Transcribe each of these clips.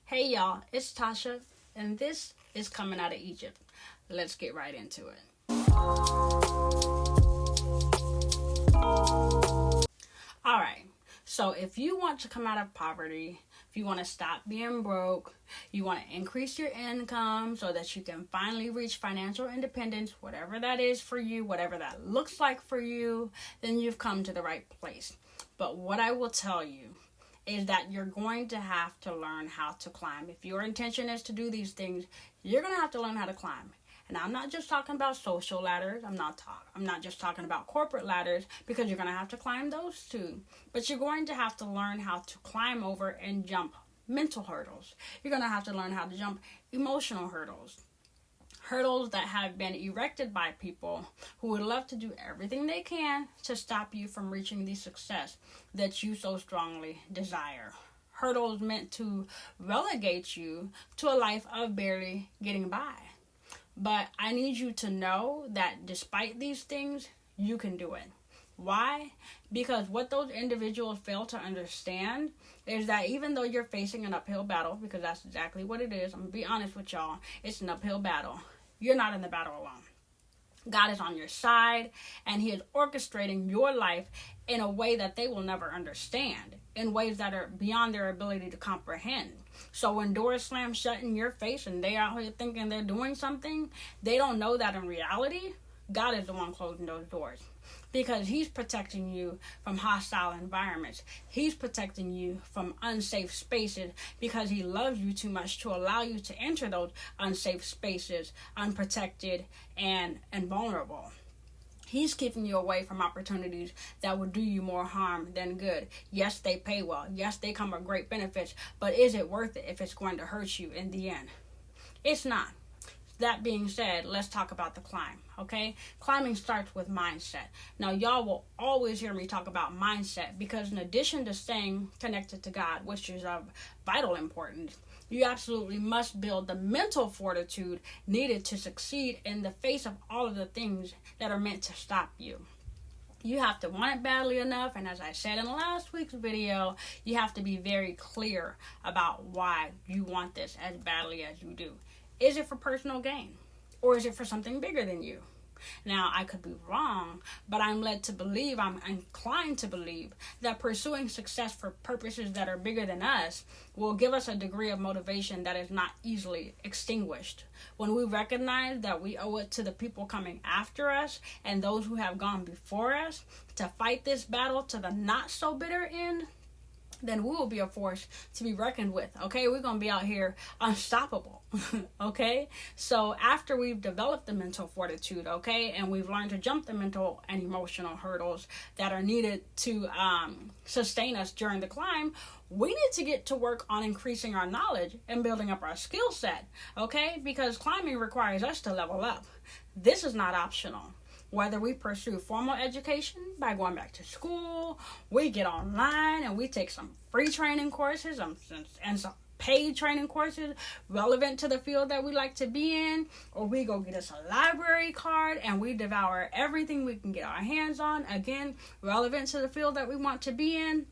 Hey y'all, it's Tasha, and this is Coming Out of Egypt. Let's get right into it. Alright, so if you want to come out of poverty, if you want to stop being broke, you want to increase your income so that you can finally reach financial independence, whatever that is for you, whatever that looks like for you, then you've come to the right place. But what I will tell you is that you're going to have to learn how to climb. If your intention is to do these things, you're going to have to learn how to climb. And I'm not just talking about social ladders. I'm not just talking about corporate ladders, because you're going to have to climb those too. But you're going to have to learn how to climb over and jump mental hurdles. You're going to have to learn how to jump emotional hurdles. Hurdles that have been erected by people who would love to do everything they can to stop you from reaching the success that you so strongly desire. Hurdles meant to relegate you to a life of barely getting by. But I need you to know that despite these things, you can do it. Why? Because what those individuals fail to understand is that even though you're facing an uphill battle, because that's exactly what it is, I'm going to be honest with y'all, it's an uphill battle. You're not in the battle alone. God is on your side, and He is orchestrating your life in a way that they will never understand, in ways that are beyond their ability to comprehend. So when doors slam shut in your face and they out here thinking they're doing something, they don't know that in reality, God is the one closing those doors. Because He's protecting you from hostile environments. He's protecting you from unsafe spaces because He loves you too much to allow you to enter those unsafe spaces unprotected and vulnerable. He's keeping you away from opportunities that would do you more harm than good. Yes, they pay well. Yes, they come with great benefits. But is it worth it if it's going to hurt you in the end? It's not. That being said, let's talk about the climb, okay? Climbing starts with mindset. Now, y'all will always hear me talk about mindset because in addition to staying connected to God, which is of vital importance, you absolutely must build the mental fortitude needed to succeed in the face of all of the things that are meant to stop you. You have to want it badly enough, and as I said in last week's video, you have to be very clear about why you want this as badly as you do. Is it for personal gain? Or is it for something bigger than you? Now, I could be wrong, but I'm inclined to believe that pursuing success for purposes that are bigger than us will give us a degree of motivation that is not easily extinguished. When we recognize that we owe it to the people coming after us and those who have gone before us to fight this battle to the not so bitter end, then we will be a force to be reckoned with, okay? We're going to be out here unstoppable, okay? So after we've developed the mental fortitude, okay, and we've learned to jump the mental and emotional hurdles that are needed to sustain us during the climb, we need to get to work on increasing our knowledge and building up our skill set, okay? Because climbing requires us to level up. This is not optional. Whether we pursue formal education by going back to school, we get online and we take some free training courses and some paid training courses relevant to the field that we like to be in, or we go get us a library card and we devour everything we can get our hands on, again, relevant to the field that we want to be in.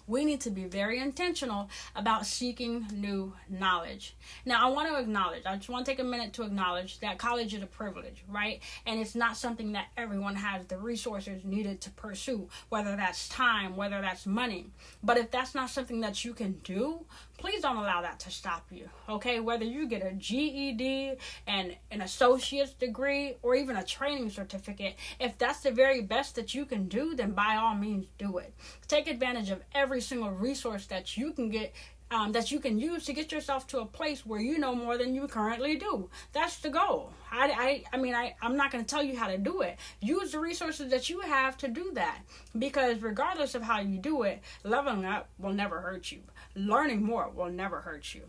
We need to be very intentional about seeking new knowledge. Now, I just want to take a minute to acknowledge that college is a privilege, right? And it's not something that everyone has the resources needed to pursue, whether that's time, whether that's money. But if that's not something that you can do, please don't allow that to stop you, okay? Whether you get a GED and an associate's degree or even a training certificate, if that's the very best that you can do, then by all means do it. Take advantage of every single resource that you can get, that you can use to get yourself to a place where you know more than you currently do. That's the goal. I'm not going to tell you how to do it. Use the resources that you have to do that, because regardless of how you do it, leveling up will never hurt you. Learning more will never hurt you.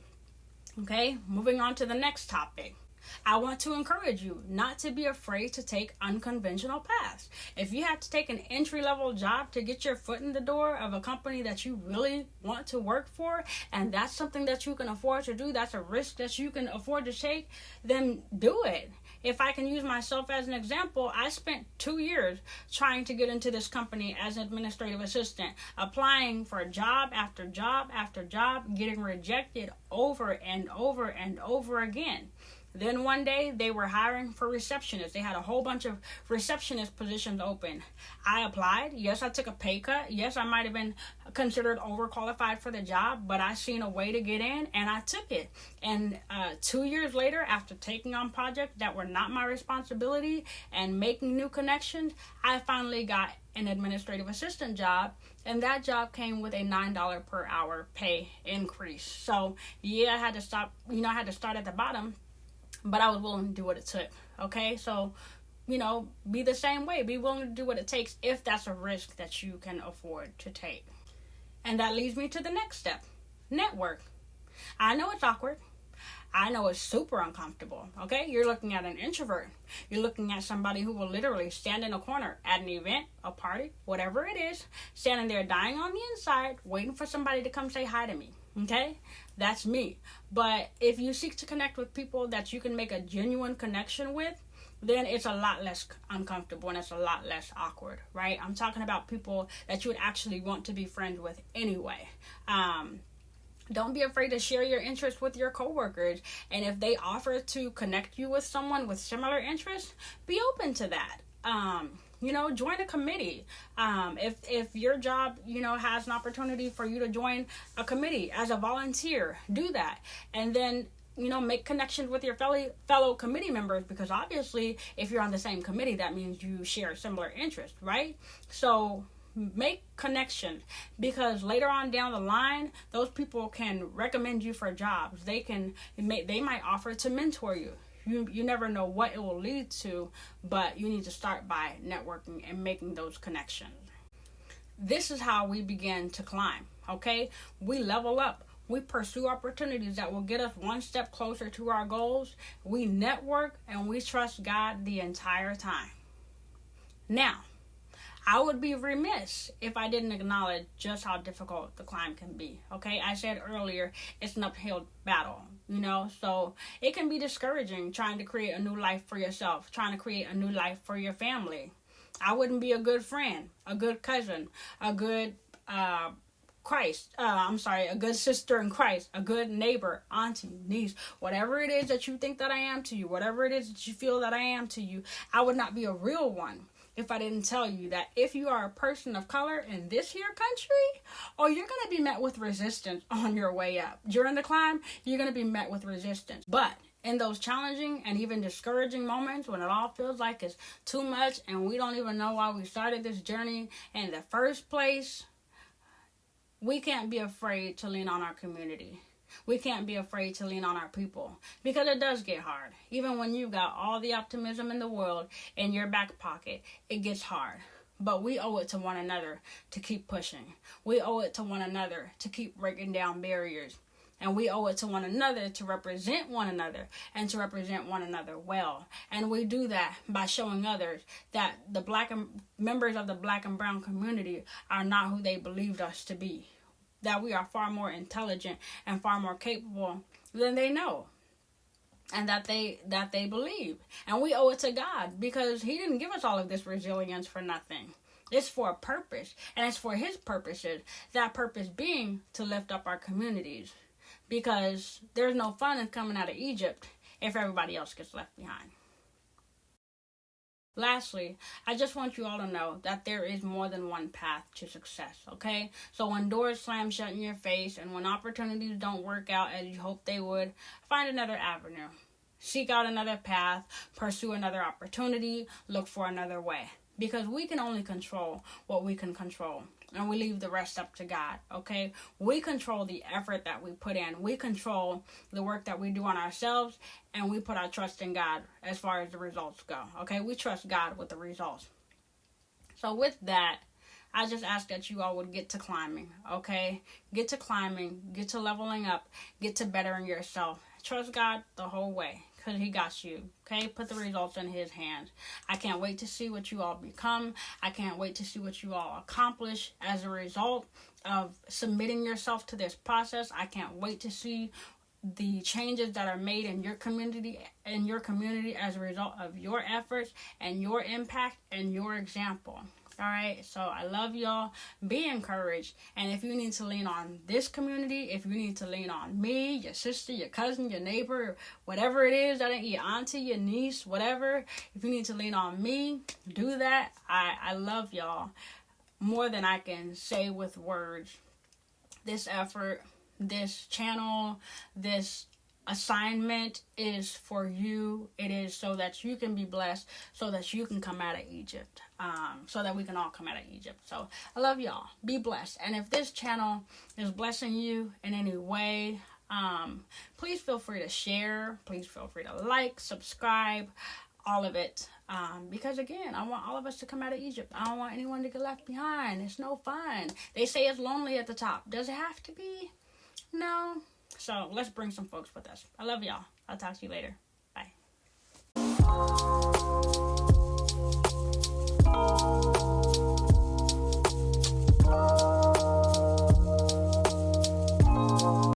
Okay, moving on to the next topic. I want to encourage you not to be afraid to take unconventional paths. If you have to take an entry-level job to get your foot in the door of a company that you really want to work for, and that's something that you can afford to do, that's a risk that you can afford to take, then do it. if I can use myself as an example, I spent 2 years trying to get into this company as an administrative assistant, applying for job after job after job, getting rejected over and over and over again. Then one day they were hiring for receptionists. They had a whole bunch of receptionist positions open. I applied. Yes, I took a pay cut. Yes, I might have been considered overqualified for the job, but I seen a way to get in and I took it. And 2 years later, after taking on projects that were not my responsibility and making new connections, I finally got an administrative assistant job, and that job came with a $9 per hour pay increase. So yeah, I had to start at the bottom, but I was willing to do what it took. Okay, so be the same way. Be willing to do what it takes if that's a risk that you can afford to take. And that leads me to the next step. Network. I know it's awkward. I know it's super uncomfortable. Okay, you're looking at an introvert. You're looking at somebody who will literally stand in a corner at an event, a party, whatever it is, standing there dying on the inside, waiting for somebody to come say hi to me. Okay, that's me. But if you seek to connect with people that you can make a genuine connection with, then it's a lot less uncomfortable and it's a lot less awkward, right? I'm talking about people that you would actually want to be friends with anyway. Don't be afraid to share your interests with your coworkers. And if they offer to connect you with someone with similar interests, be open to that. Join a committee. If your job, has an opportunity for you to join a committee as a volunteer, do that. And then, make connections with your fellow committee members, because obviously if you're on the same committee, that means you share similar interests, right? So make connections, because later on down the line, those people can recommend you for jobs. They might offer to mentor you. You never know what it will lead to, but you need to start by networking and making those connections. This is how we begin to climb, okay? We level up. We pursue opportunities that will get us one step closer to our goals. We network and we trust God the entire time. Now, I would be remiss if I didn't acknowledge just how difficult the climb can be, okay? I said earlier, it's an uphill battle, so it can be discouraging trying to create a new life for yourself, trying to create a new life for your family. I wouldn't be a good friend, a good cousin, a good a good sister in Christ, a good neighbor, auntie, niece, whatever it is that you think that I am to you, whatever it is that you feel that I am to you, I would not be a real one if I didn't tell you that if you are a person of color in this here country, you're going to be met with resistance on your way up. During the climb, you're going to be met with resistance. But in those challenging and even discouraging moments when it all feels like it's too much and we don't even know why we started this journey in the first place, we can't be afraid to lean on our community. We can't be afraid to lean on our people, because it does get hard. Even when you've got all the optimism in the world in your back pocket, it gets hard. But we owe it to one another to keep pushing. We owe it to one another to keep breaking down barriers. And we owe it to one another to represent one another and to represent one another well. And we do that by showing others that the members of the Black and brown community are not who they believed us to be. That we are far more intelligent and far more capable than they know, and that they believe. And we owe it to God, because He didn't give us all of this resilience for nothing. It's for a purpose, and it's for His purposes. That purpose being to lift up our communities, because there's no fun in coming out of Egypt if everybody else gets left behind. Lastly, I just want you all to know that there is more than one path to success, okay? So when doors slam shut in your face and when opportunities don't work out as you hope they would, find another avenue. Seek out another path, pursue another opportunity, look for another way. Because we can only control what we can control. And we leave the rest up to God, okay? We control the effort that we put in. We control the work that we do on ourselves. And we put our trust in God as far as the results go, okay? We trust God with the results. So with that, I just ask that you all would get to climbing, okay? Get to climbing, get to leveling up, get to bettering yourself. Trust God the whole way, because He got you, okay? Put the results in His hands. I can't wait to see what you all become. I can't wait to see what you all accomplish as a result of submitting yourself to this process. I can't wait to see the changes that are made in your community as a result of your efforts and your impact and your example. All right, so I love y'all. Be encouraged. And if you need to lean on this community, if you need to lean on me, your sister, your cousin, your neighbor, whatever it is, your auntie, your niece, whatever, if you need to lean on me, do that. I love y'all more than I can say with words. This effort, this channel, this assignment is for you. It is so that you can be blessed, so that you can come out of Egypt, so that we can all come out of Egypt. So I love y'all. Be blessed. And if this channel is blessing you in any way, please feel free to share. Please feel free to like, subscribe, all of it. Because again, I want all of us to come out of Egypt. I don't want anyone to get left behind. It's no fun. They say it's lonely at the top. Does it have to be? No. So let's bring some folks with us. I love y'all. I'll talk to you later. Bye.